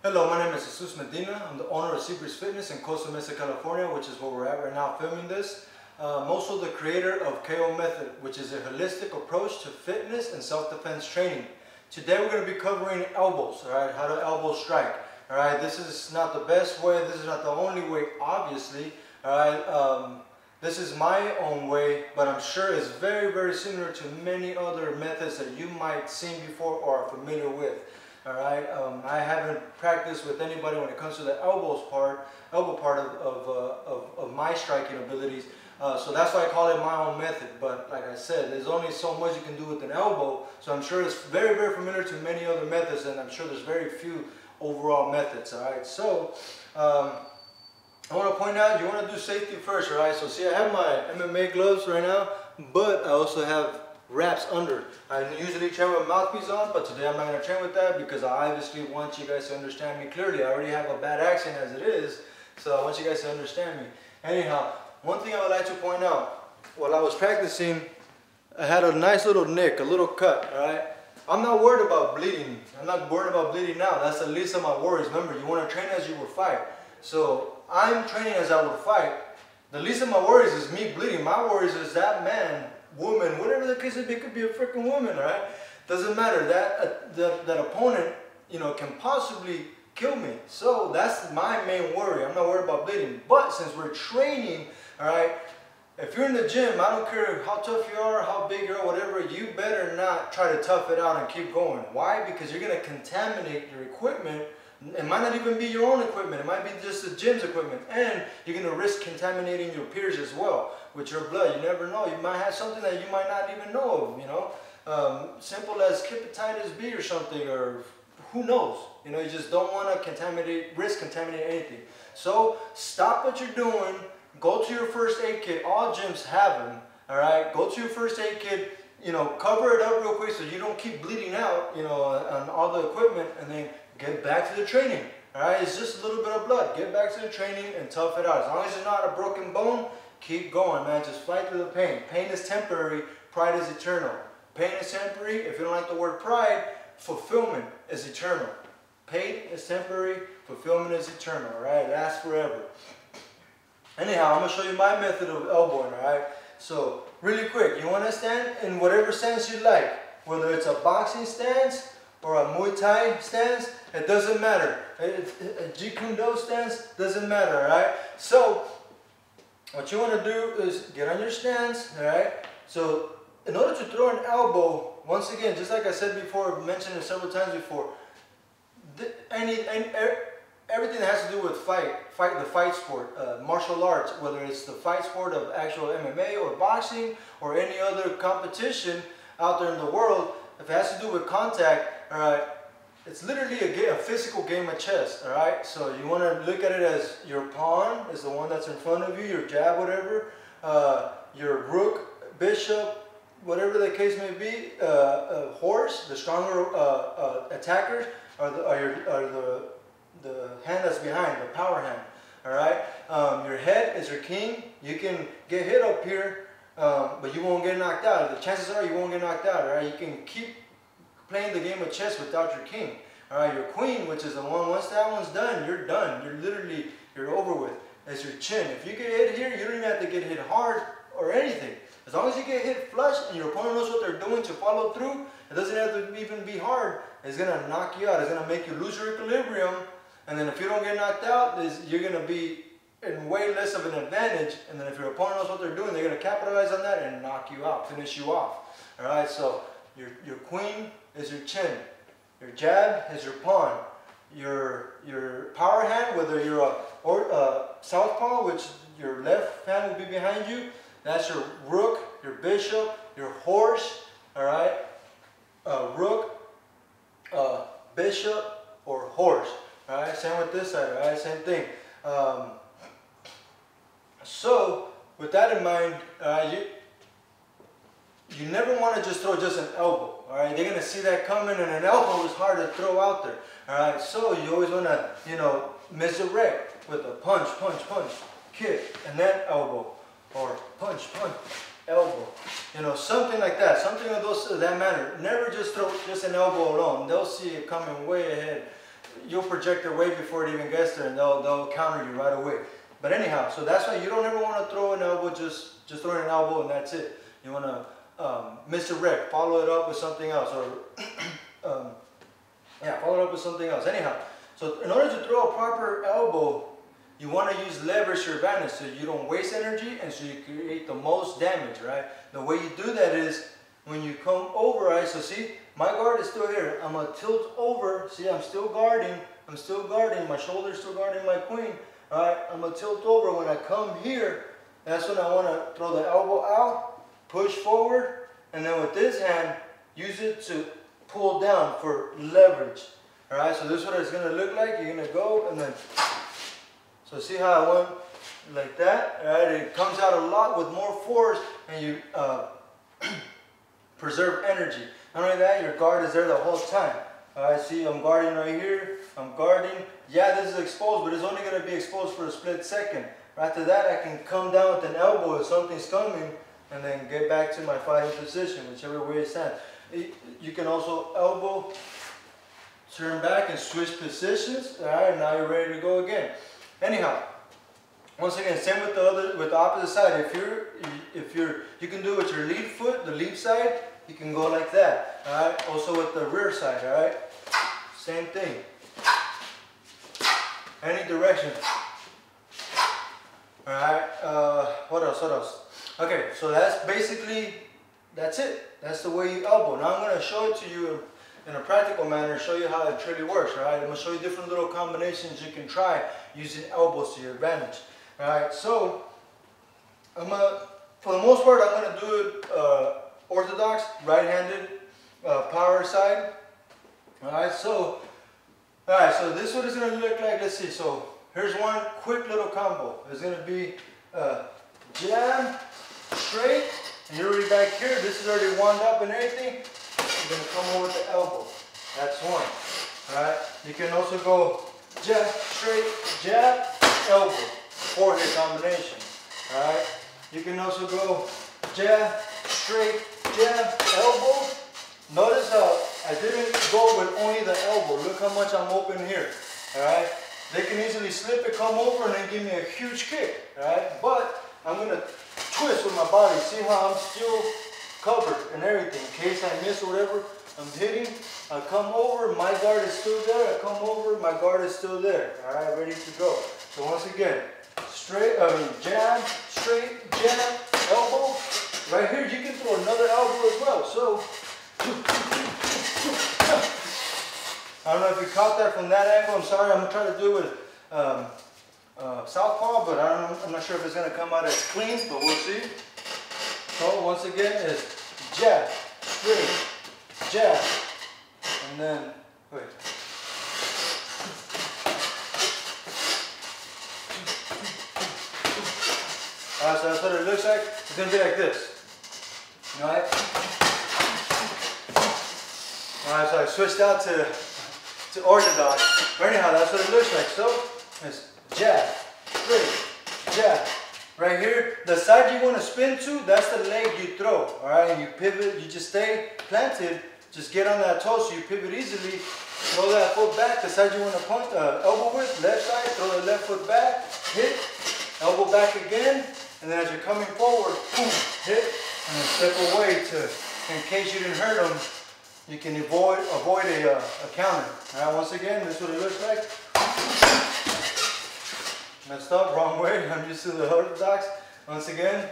Hello, my name is Jesus Medina. I'm the owner of Seabreeze Fitness in Costa Mesa, California, which is where we're at right now filming this. I'm also the creator of KO Method, which is a holistic approach to fitness and self-defense training. Today we're going to be covering elbows, alright, how to elbow strike. Alright, this is not the best way, this is not the only way, obviously. Alright, this is my own way, but I'm sure it's very, very similar to many other methods that you might seen before or are familiar with. Alright, I haven't practiced with anybody when it comes to the elbow part of my striking abilities. So that's why I call it my own method. But like I said, there's only so much you can do with an elbow. So I'm sure it's very, very familiar to many other methods, and I'm sure there's very few overall methods. Alright, so I want to point out, you want to do safety first, right? So see, I have my MMA gloves right now, but I also have wraps under. I usually train with mouthpiece on, but today I'm not going to train with that because I obviously want you guys to understand me clearly. I already have a bad accent as it is, so I want you guys to understand me. Anyhow, one thing I would like to point out, while I was practicing, I had a nice little nick, a little cut, alright? I'm not worried about bleeding. I'm not worried about bleeding now. That's the least of my worries. Remember, you want to train as you would fight. So I'm training as I would fight. The least of my worries is me bleeding. My worries is that man, woman, whatever the case may be, it could be a freaking woman, right? Doesn't matter. That opponent, you know, can possibly kill me. So that's my main worry. I'm not worried about bleeding. But since we're training, all right, if you're in the gym, I don't care how tough you are, how big you are, whatever, you better not try to tough it out and keep going. Why? Because you're going to contaminate your equipment. It might not even be your own equipment. It might be just the gym's equipment. And you're going to risk contaminating your peers as well with your blood. You never know. You might have something that you might not even know of, you know. Simple as hepatitis B or something, or who knows. You know, you just don't want to risk contaminating anything. So stop what you're doing. Go to your first aid kit. All gyms have them. All right. Go to your first aid kit. You know, cover it up real quick so you don't keep bleeding out, you know, on all the equipment, and then get back to the training. All right, it's just a little bit of blood. Get back to the training and tough it out. As long as it's not a broken bone, keep going, man. Just fight through the pain. Pain is temporary. Pride is eternal. Pain is temporary. If you don't like the word pride, fulfillment is eternal. Pain is temporary. Fulfillment is eternal. All right, it lasts forever. Anyhow, I'm gonna show you my method of elbowing. All right. So really quick, you want to stand in whatever stance you like, whether it's a boxing stance or a Muay Thai stance, it doesn't matter. A Jeet Kune Do stance doesn't matter, alright? So, what you want to do is get on your stance, alright? So, in order to throw an elbow, once again, just like I said before, I've mentioned it several times before, everything that has to do with the fight sport, martial arts, whether it's the fight sport of actual MMA or boxing or any other competition out there in the world, if it has to do with contact, alright, it's literally a physical game of chess, alright? So you want to look at it as your pawn is the one that's in front of you, your jab, whatever, your rook, bishop, whatever the case may be, horse, the stronger attackers are the hand that's behind, the power hand, alright? Your head is your king. You can get hit up here, but you won't get knocked out. The chances are you won't get knocked out, alright? You can keep playing the game of chess without your king. Alright, your queen, which is the one, once that one's done, you're done. You're over with. That's your chin. If you get hit here, you don't even have to get hit hard or anything. As long as you get hit flush and your opponent knows what they're doing to follow through, it doesn't have to even be hard. It's going to knock you out. It's going to make you lose your equilibrium. And then if you don't get knocked out, you're going to be in way less of an advantage. And then if your opponent knows what they're doing, they're going to capitalize on that and knock you out, finish you off. Alright, so your queen is your chin. Your jab is your pawn. Your power hand, whether you're a southpaw, which your left hand will be behind you, that's your rook, your bishop, your horse, alright? Rook, bishop, or horse. Alright, same with this side, alright, same thing. So, with that in mind, you never want to just throw just an elbow. Alright, they're going to see that coming, and an elbow is hard to throw out there. Alright, so you always want to, you know, misdirect with a punch, punch, punch, kick, and then elbow. Or punch, punch, elbow. You know, something like that. Something of that matter. Never just throw just an elbow alone. They'll see it coming way ahead. you'll project their weight before it even gets there, and they'll counter you right away. But anyhow, so that's why you don't ever want to throw an elbow, just throw an elbow and that's it. You want to misdirect, follow it up with something else, or yeah, follow it up with something else. Anyhow, so in order to throw a proper elbow, you want to use leverage to your advantage so you don't waste energy and so you create the most damage, right? The way you do that is when you come over, right? So see, my guard is still here. I'm going to tilt over. See, I'm still guarding. My shoulder's still guarding my queen. All right, I'm going to tilt over. When I come here, that's when I want to throw the elbow out, push forward, and then with this hand, use it to pull down for leverage. All right, so this is what it's going to look like. You're going to go and then, so see how I went like that? All right, it comes out a lot with more force, and you preserve energy. Not only that, your guard is there the whole time. All right, see, I'm guarding right here. I'm guarding. Yeah, this is exposed, but it's only going to be exposed for a split second. After that, I can come down with an elbow if something's coming, and then get back to my fighting position, whichever way it stands. You can also elbow, turn back, and switch positions. All right, now you're ready to go again. Anyhow, once again, same with the opposite side. You can do it with your lead foot, the lead side. You can go like that. All right. Also with the rear side. All right. Same thing. Any direction. All right. What else? What else? Okay. So that's basically it. That's the way you elbow. Now I'm going to show it to you in a practical manner, show you how it truly works. All right. I'm going to show you different little combinations you can try using elbows to your advantage. All right. So for the most part, I'm going to do it orthodox, right-handed, power side. All right. So this is what it's going to look like. Let's see. So here's one quick little combo. It's going to be jab, straight, and you're already back here. This is already wound up and everything. You're going to come over with the elbow. That's one. All right. You can also go jab, straight, jab, elbow, forehead combination. All right. You can also go jab, straight, jab, elbow. Notice how I didn't go with only the elbow. Look how much I'm open here. All right. They can easily slip it, come over, and then give me a huge kick. All right. But I'm going to twist with my body. See how I'm still covered and everything. In case I miss or whatever I'm hitting, I come over, my guard is still there. I come over, my guard is still there. All right, ready to go. So once again, jab, straight, jab, elbow. Right here, you can throw another elbow as well. So, I don't know if you caught that from that angle. I'm sorry, I'm going to try to do it with southpaw, but I'm not sure if it's going to come out as clean, but we'll see. So once again, it's jab, straight, jab, and then, wait. Alright, so that's what it looks like. It's going to be like this. Alright? Alright, so I switched out to orthodox. But anyhow, that's what it looks like. So, it's jab, straight, jab. Right here, the side you want to spin to, that's the leg you throw. Alright, and you pivot, you just stay planted, just get on that toe so you pivot easily. Throw that foot back, the side you want to punch, elbow with, left side, throw the left foot back, hit, elbow back again, and then as you're coming forward, boom, hit, and then step away to, in case you didn't hurt them, you can avoid a counter. Alright, once again, this is what it looks like. Messed up, wrong way. I'm used to the orthodox. Once again,